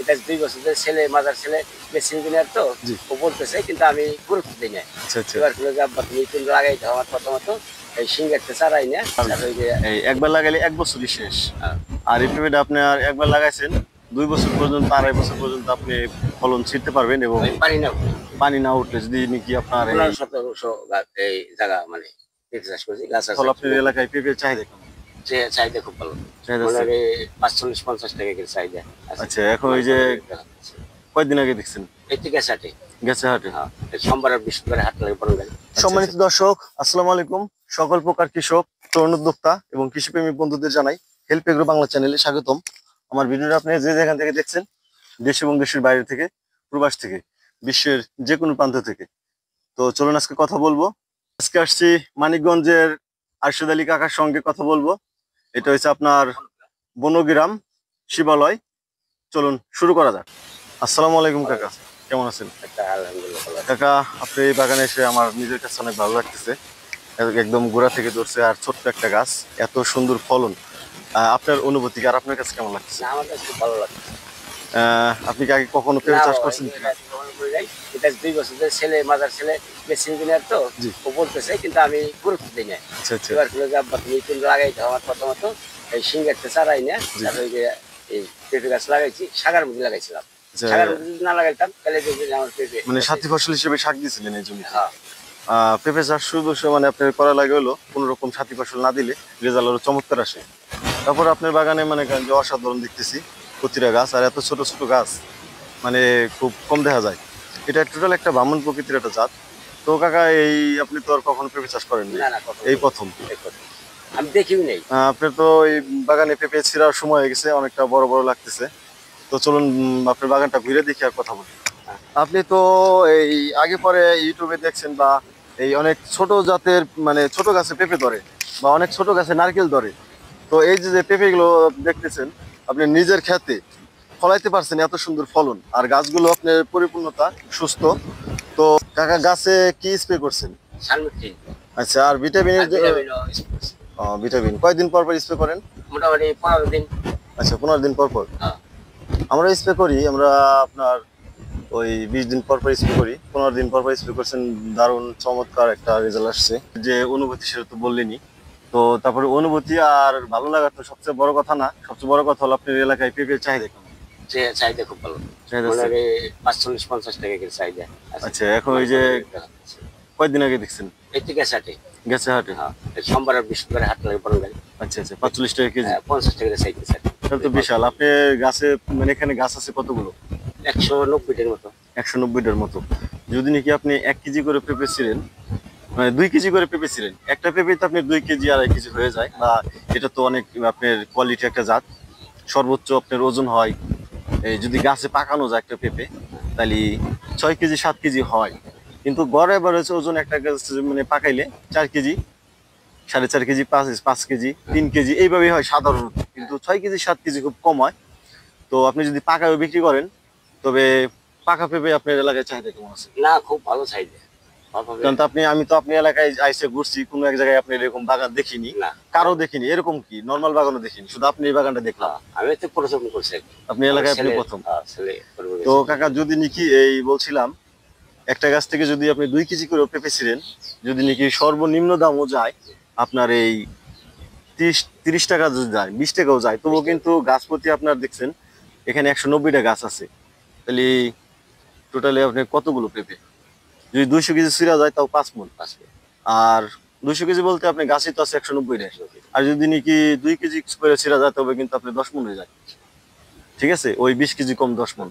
এটা 2 বছর ধরে ছেলে মাদার ছেলে মেশিন ইঞ্জিনিয়ার তো জি। ও বলতেছে, কিন্তু আমি গুরুত্ব দিই না। আচ্ছা আচ্ছা। এবার করে আব্বা তুমি কিন্তু লাগাই দাও আমার প্রথমত এই সিঙ্গারটা চারাই না, তারপর ওই যে এই একবার লাগাইলে 1 বছরই শেষ। আহ, আর এই পেঁপেটা আপনি আর একবার লাগাইছেন 2 বছর পর্যন্ত, 2.5 বছর পর্যন্ত আপনি ফলন ছিঁড়তে পারবেন এবং ওই পারি না পানি না উঠলে যদি নাকি আপনার এই 1500 এই জায়গা মানে পেঁপে চাষ করছি, গাছ আছে। ফল আপনার এলাকায় পেঁপের চাহিদা কেমন? চাহিদা খুব ভালো, চাহিদা মনে আছে? হয় 45-50 টাকা করে চাহিদা আছে। আচ্ছা, এখন ওই যে কয়দিন আগে দেখছেন এই থেকে ষাটে গেছে হাটে? হ্যাঁ, সোমবার আর বৃহস্পতিবার হাট লাগে বড় গাড়ি। সম্মানিত দর্শক, আসসালামু আলাইকুম। সকল প্রকার কৃষক, তরুণ উদ্যোক্তা এবং কৃষিপ্রেমী বন্ধুদের জানাই হেল্প এগ্রো বাংলা চ্যানেলে স্বাগতম। আমার ভিডিওটা আপনি যে যেখান থেকে দেখছেন, দেশ এবং দেশের বাইরে থেকে, প্রবাস থেকে, বিশ্বের যে কোনো প্রান্ত থেকে, তো চলুন আজকে কথা বলবো। আজকে আসছি মানিকগঞ্জের আরশাদ আলী কাকার সঙ্গে কথা বলবো। এটা হচ্ছে আপনার বনগ্রাম শিবালয়। চলুন শুরু করা যাক। আসসালামু আলাইকুম কাকা, কেমন আছেন? আলহামদুলিল্লাহ ভালো আছে। কাকা, আপনি এই বাগানে এসে আমার নিজের কাছে অনেক ভালো লাগতেছে। একদম গোড়া থেকে ধরছে আর ছোট্ট একটা গাছ, এত সুন্দর ফলন। আপনার অনুভূতি আর আপনার কাছে কেমন লাগছে? না, আমার কাছে খুব ভালো লাগছে। আপনি কি আগে কখনো পেঁপে চাষ করছেন কিনা? এটা 2 বছর ধরে ছেলে মাদার ছেলে মেশিন ইঞ্জিনিয়ার তো জি। ও বলতেছে, কিন্তু আমি গুরুত্ব দিই না। আচ্ছা আচ্ছা। এবার করে আব্বা তুমি কিন্তু লাগাই দাও আমার প্রথমত এই সিঙ্গারটা চারাই না, জি। তারপর ওই যে এই পেঁপে গাছ লাগাইছি, শাগার মধ্যে লাগাইছিলাম। আচ্ছা, শাগার মধ্যে যদি না লাগাইতাম তাহলে দেখবে যে আমার পেঁপে মানে সাথী ফসল হিসেবে শাক দিয়েছিলেন এই জমিতে? হ্যাঁ। পেঁপে চাষ শুধু মানে আপনার করা লাগে হলো কোনো রকম সাথী ফসল না দিলে রেজাল্ট আরো চমৎকার আসে। তারপর আপনার বাগানে মানে যে অসাধারণ দেখতেছি প্রতিটা গাছ, আর এত ছোট ছোট গাছ মানে খুব কম দেখা যায়। এটা টোটাল একটা বামন প্রকৃতির একটা জাত। তো কাকা, এই আপনি তো আর কখনো পেঁপে চাষ করেন না না, কখনো এই প্রথম? এই প্রথম। আমি দেখিও নেই। আপনার তো এই বাগানে পেঁপে ছিঁড়ার সময় হয়ে গেছে, অনেকটা বড় বড় লাগতেছে। তো চলুন আপনার বাগানটা ঘুরে দেখি আর কথা বলি। আপনি তো এই আগে পরে ইউটিউবে দেখছেন বা এই অনেক ছোট জাতের মানে ছোট গাছে পেঁপে ধরে বা অনেক ছোট গাছে নারকেল ধরে। তো এই যে যে পেঁপেগুলো দেখতেছেন আপনি নিজের ক্ষেতে ফলাইতে পারছেন, এত সুন্দর ফলন আর গাছগুলো আপনার পরিপূর্ণতা সুস্থ। তো কাকা, গাছে কি স্প্রে করছেন? সানমিট্রি আচ্ছা, আর ভিটামিনের ভিটামিন কয়দিন পর পর স্প্রে করেন? মোটামুটি 15 দিন। আচ্ছা, 15 দিন পর পর। হ্যাঁ। আমরা স্প্রে করি, আমরা আপনার ওই 20 দিন পর পর স্প্রে করি। 15 দিন পর পর স্প্রে করছেন, দারুণ চমৎকার একটা রেজাল্ট আসছে। যে অনুভূতি সেটা তো বললেনই। তো তারপরে অনুভূতি আর ভালো লাগা তো সবচেয়ে বড় কথা না, সবচেয়ে বড় কথা হলো আপনার এলাকায় পেঁপের চাহিদা কেমন? চাহিদা খুব ভালো, চাহিদা মনে আছে? হয় 45-50 টাকা করে চাহিদা আছে। আচ্ছা, এখন ওই যে কয়দিন আগে দেখছেন এই থেকে ষাটে গেছে হাটে? হ্যাঁ, এই সোমবার আর বৃহস্পতিবার হাট লাগে বড় গাড়ি। আচ্ছা আচ্ছা, 45 টাকা কেজি। 50 টাকা করে চাইতে চাই। তাহলে তো বিশাল। আপনি গাছে মানে এখানে গাছ আছে কতগুলো? 190টার মতো। 190টার মতো। যদি নাকি আপনি 1 কেজি করে পেঁপে ছিলেন, মানে 2 কেজি করে পেঁপে ছিলেন, একটা পেঁপে তো আপনি 2 কেজি 2.5 কেজি হয়ে যায়। বা এটা তো অনেক আপনার কোয়ালিটি একটা জাত, সর্বোচ্চ আপনার ওজন হয় এই যদি গাছে পাকানো যায় একটা পেঁপে তাহলে 6 কেজি 7 কেজি হয়। কিন্তু গড় এভারেজ ওজন একটা গাছ মানে পাকাইলে 4 কেজি, 4.5 কেজি, 5 কেজি, 3 কেজি এইভাবেই হয় সাধারণত। কিন্তু 6 কেজি 7 কেজি খুব কম হয়। তো আপনি যদি পাকাও বিক্রি করেন, তবে পাকা পেঁপে আপনার এলাকায় চাহিদা কেমন আছে? না, খুব ভালো চাহিদা। কারণ তো আমি তো আপনি এলাকায় আইসে ঘুরছি, কোনো এক জায়গায় আপনি এরকম বাগান দেখিনি, না, কারো দেখিনি, এরকম কি নর্মাল বাগানও দেখিনি, শুধু আপনি এই বাগানটা দেখলাম। আমি তো প্রথম করছি। আপনি এলাকায় আপনি প্রথম। ছেলে তো কাকা, যদি নাকি এই বলছিলাম একটা গাছ থেকে যদি আপনি 2 কেজি করে পেঁপে ছিলেন, যদি নাকি সর্বনিম্ন দামও যায় আপনার এই 30 টাকা যদি যায়, 20 টাকাও যায়, তবুও কিন্তু গাছ প্রতি আপনার দেখছেন এখানে 190টা গাছ আছে। তাহলে টোটালি আপনি কতগুলো পেঁপে? যদি 200 কেজি ছিঁড়া যায় তাও 5 মণ। আর 200 কেজি বলতে আপনি গাছই তো আছে 190টা। আর যদি নাকি 2 কেজি করে ছিঁড়া যায় তবে কিন্তু আপনি 10 মণ হয়ে যায়। ঠিক আছে, ওই 20 কেজি কম 10 মণ।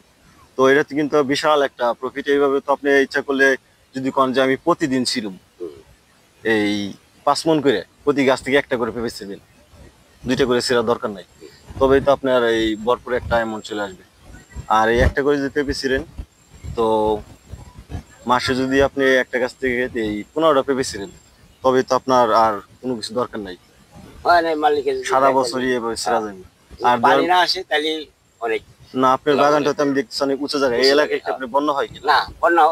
তো এটাতে কিন্তু বিশাল একটা প্রফিট। এইভাবে তো আপনি ইচ্ছা করলে যদি কোন যে আমি প্রতিদিন ছিলুম এই 5 মণ করে, প্রতি গাছ থেকে একটা করে পেঁপে ছিলেন, 2টা করে ছিঁড়ার দরকার নাই, তবেই তো আপনার এই ভরপুর একটা অ্যামাউন্ট চলে আসবে। আর এই একটা করে যদি পেঁপে ছিলেন, তো মাসে যদি আপনি একটা গাছ থেকে এই 15টা পেঁপে ছিলেন, তবে তো আপনার আর কোনো কিছু দরকার নাই, মালিকের সারা বছরই এভাবে ছেড়া যাবে। আর পানি না আসে তাহলে অনেক। না, আপনার বাগানটা তো আমি দেখতেছি অনেক উঁচু জায়গায়, এই এলাকায় কি আপনার বন্যা হয় কিনা? না, বন্যা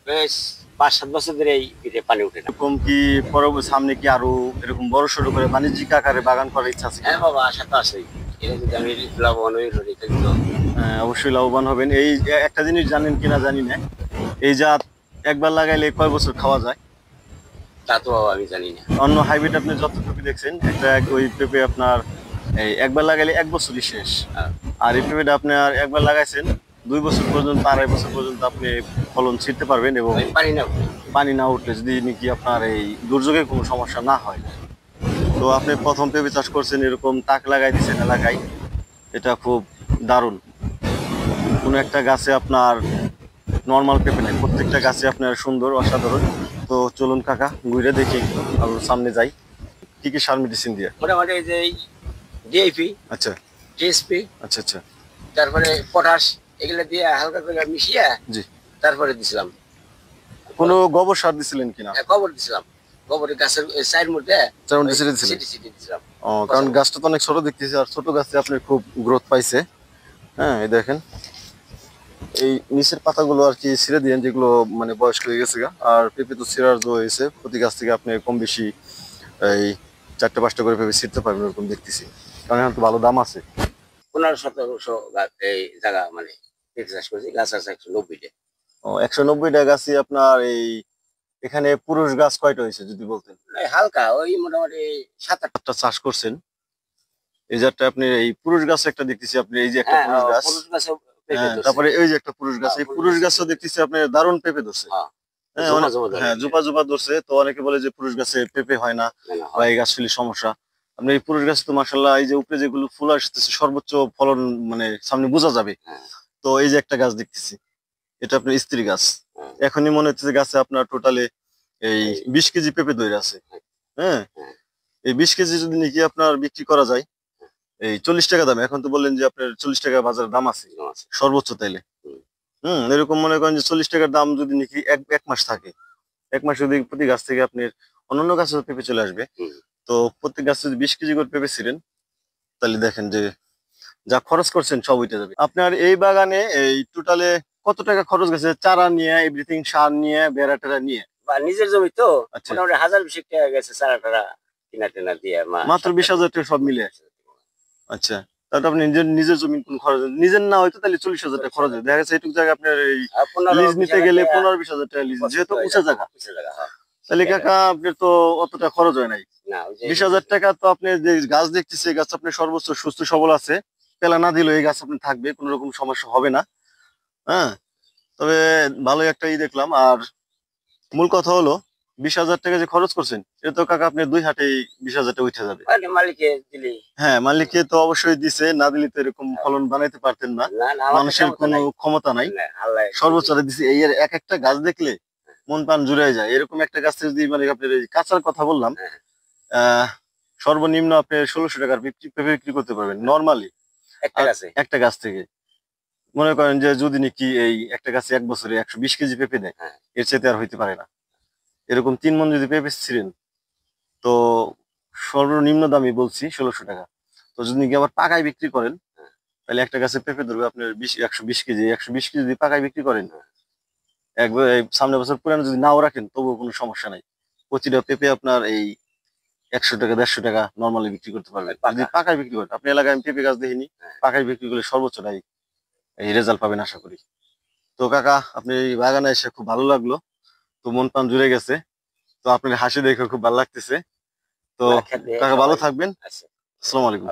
বেশ 5-7 বছর ধরে এই পিঠে পানি উঠে না। এরকম কি পরবর্তী সামনে কি আরো এরকম বড় সড়ো করে বাণিজ্যিক আকারে বাগান করার ইচ্ছা আছে? হ্যাঁ বাবা, আশা তো আছেই। এটা যদি আমি লাভবান হই এটা কিন্তু অবশ্যই লাভবান হবেন। এই যে একটা জিনিস জানেন কিনা জানি না, এই জাত একবার লাগাইলে কয় বছর খাওয়া যায়? তা তো আমি জানি না। অন্য হাইব্রিড আপনি যত পেঁপে দেখছেন, ওই পেঁপে আপনার এই একবার লাগাইলে 1 বছরই শেষ। হ্যাঁ। আর এই পেঁপেটা আপনার একবার লাগাইছেন 2 বছর পর্যন্ত, 2.5 বছর পর্যন্ত আপনি ফলন ছিঁড়তে পারবেন, এবং আমি পারি না। পানি না উঠলে যদি নাকি আপনার এই দুর্যোগের কোনো সমস্যা না হয়। তো আপনি প্রথম পেঁপে চাষ করছেন, এরকম তাক লাগাই দিচ্ছেন এলাকায়, এটা খুব দারুণ। কোনো একটা গাছে আপনার নর্মাল পেঁপে নেই, প্রত্যেকটা গাছে আপনার সুন্দর, অসাধারণ। তো চলুন কাকা ঘুরে দেখি, একটু আর সামনে যাই। কি কি সার মেডিসিন দিয়ে? মোটামুটি এই যে ডিএপি, আচ্ছা টিএসপি, আচ্ছা আচ্ছা। তারপরে পটাশ, এগুলো দিয়ে হালকা করে মিশিয়ে জি। তারপরে দিছিলাম। কোনো গোবর সার দিছিলেন কিনা? গোবর দিছিলাম, গোবরের গাছের সাইড মধ্যে সিটি সিটি দিছিলাম। ও, কারণ গাছটা তো অনেক ছোট দেখতেছি, আর ছোট গাছে আপনার খুব গ্রোথ পাইছে। হ্যাঁ, এই দেখেন এই নিচের পাতাগুলো আর কি ছিঁড়ে দিয়েন, যেগুলো মানে বয়স্ক হয়ে গেছে গা। আর পেঁপে তো ছিঁড়ার জো হয়েছে, প্রতি গাছ থেকে আপনি কম বেশি এই 4-5টা করে পেঁপে ছিঁড়তে পারবেন, এরকম দেখতেছি। কারণ এখন তো ভালো দাম আছে। 15-17 এই জায়গা মানে পেঁপে চাষ করেছি, গাছ আছে 190টা। ও, 190টা গাছই আপনার এই এখানে পুরুষ গাছ কয়টা হয়েছে যদি বলতেন? হালকা ওই মোটামুটি 7-8টা চাষ করছেন। এই জাতটা আপনি এই পুরুষ গাছ একটা দেখতেছি, আপনি এই যে একটা পুরুষ গাছ, পুরুষ গাছে তারপরে এই যে একটা পুরুষ গাছ, এই পুরুষ গাছও দেখতেছি আপনার দারুণ পেঁপে ধরছে। হ্যাঁ, জোপা জোপা ধরছে। তো অনেকে বলে যে পুরুষ গাছে পেঁপে হয় না, বা এই গাছগুলি সমস্যা। আপনি এই পুরুষ গাছে তো মাশাআল্লাহ, এই যে উপরে যেগুলো ফুল আসতেছে, সর্বোচ্চ ফলন মানে সামনে বোঝা যাবে। তো এই যে একটা গাছ দেখতেছি, এটা আপনার স্ত্রী গাছ। এখনই মনে হচ্ছে যে গাছে আপনার টোটালে এই 20 কেজি পেঁপে ধরে আছে। হ্যাঁ, এই 20 কেজি যদি নাকি আপনার বিক্রি করা যায় এই 40 টাকা দাম, এখন তো বললেন যে আপনার 40 টাকা বাজার দাম আছে সর্বোচ্চ, তাইলে এরকম মনে করেন যে 40 টাকার দাম যদি নাকি এক মাস থাকে, এক মাস যদি প্রতি গাছ থেকে আপনার অন্যান্য গাছে পেঁপে চলে আসবে, তো প্রত্যেক গাছে যদি 20 কেজি করে পেঁপে ছিলেন, তাহলে দেখেন যে যা খরচ করছেন সব উঠে যাবে। আপনার এই বাগানে এই টোটালে কত টাকা খরচ গেছে, চারা নিয়ে, এভরিথিং, সার নিয়ে, বেড়া টেরা নিয়ে? বা নিজের জমি তো আচ্ছা, মোটামুটি 1020 টাকা গেছে চারা টারা কিনা টেনা দিয়ে। মাত্র 20,000 টাকা সব মিলে? আচ্ছা, তাহলে আপনি নিজের জমি কোন খরচ, নিজের না হয়তো তাহলে 40,000 টাকা খরচ হয়। দেখা যাচ্ছে এইটুকু জায়গা আপনার এই লিজ নিতে গেলে 15-20,000 টাকা লিজ, যেহেতু উঁচা জায়গা। তাহলে কাকা আপনার তো অতটা খরচ হয় নাই। 20,000 টাকা তো আপনি যে গাছ দেখতেছে, গাছ আপনার সর্বোচ্চ সুস্থ সবল আছে, পেলা না দিলেও এই গাছ আপনি থাকবে, কোনো রকম সমস্যা হবে না। হ্যাঁ, তবে ভালো একটা দেখলাম। আর মূল কথা হলো 20,000 টাকা যে খরচ করছেন, এটা তো কাকা আপনার 2 হাটে 20,000 টাকা উঠে যাবে। মালিকে দিলি, হ্যাঁ, মালিককে তো অবশ্যই দিছে, না দিলে তো এরকম ফলন বানাইতে পারতেন না। মানুষের কোনো ক্ষমতা নাই, সর্বোচ্চ দিছে। এই এক একটা গাছ দেখলে মন প্রাণ জুড়ে যায়। এরকম একটা গাছ যদি মানে আপনার কাঁচার কথা বললাম, সর্বনিম্ন আপনি 1600 টাকার পেঁপে বিক্রি করতে পারবেন নর্মালি একটা গাছ থেকে। মনে করেন যে যদি নাকি এই একটা গাছে 1 বছরে 120 কেজি পেঁপে দেয়, এর চাইতে আর হইতে পারে না। এরকম 3 মণ যদি পেঁপে ছিলেন, তো সর্বনিম্ন দামই বলছি 1600 টাকা। তো যদি নাকি আবার পাকায় বিক্রি করেন, তাহলে একটা গাছে পেঁপে ধরবে আপনার 120 কেজি। 120 কেজি যদি পাকায় বিক্রি করেন, একবার সামনের বছর পুরানো যদি নাও রাখেন, তবুও কোনো সমস্যা নাই। প্রতিটা পেঁপে আপনার এই 100 টাকা 150 টাকা নর্মালি বিক্রি করতে পারবেন যদি পাকায় বিক্রি করেন। আপনি এলাকায় আমি পেঁপে গাছ দেখিনি, পাকায় বিক্রি করলে সর্বোচ্চ নাই এই রেজাল্ট পাবেন আশা করি। তো কাকা, আপনি এই বাগানে এসে খুব ভালো লাগলো, তো মন প্রাণ জুড়ে গেছে। তো আপনার হাসি দেখে খুব ভালো লাগতেছে। তো কাকা ভালো থাকবেন। আসসালামু আলাইকুম।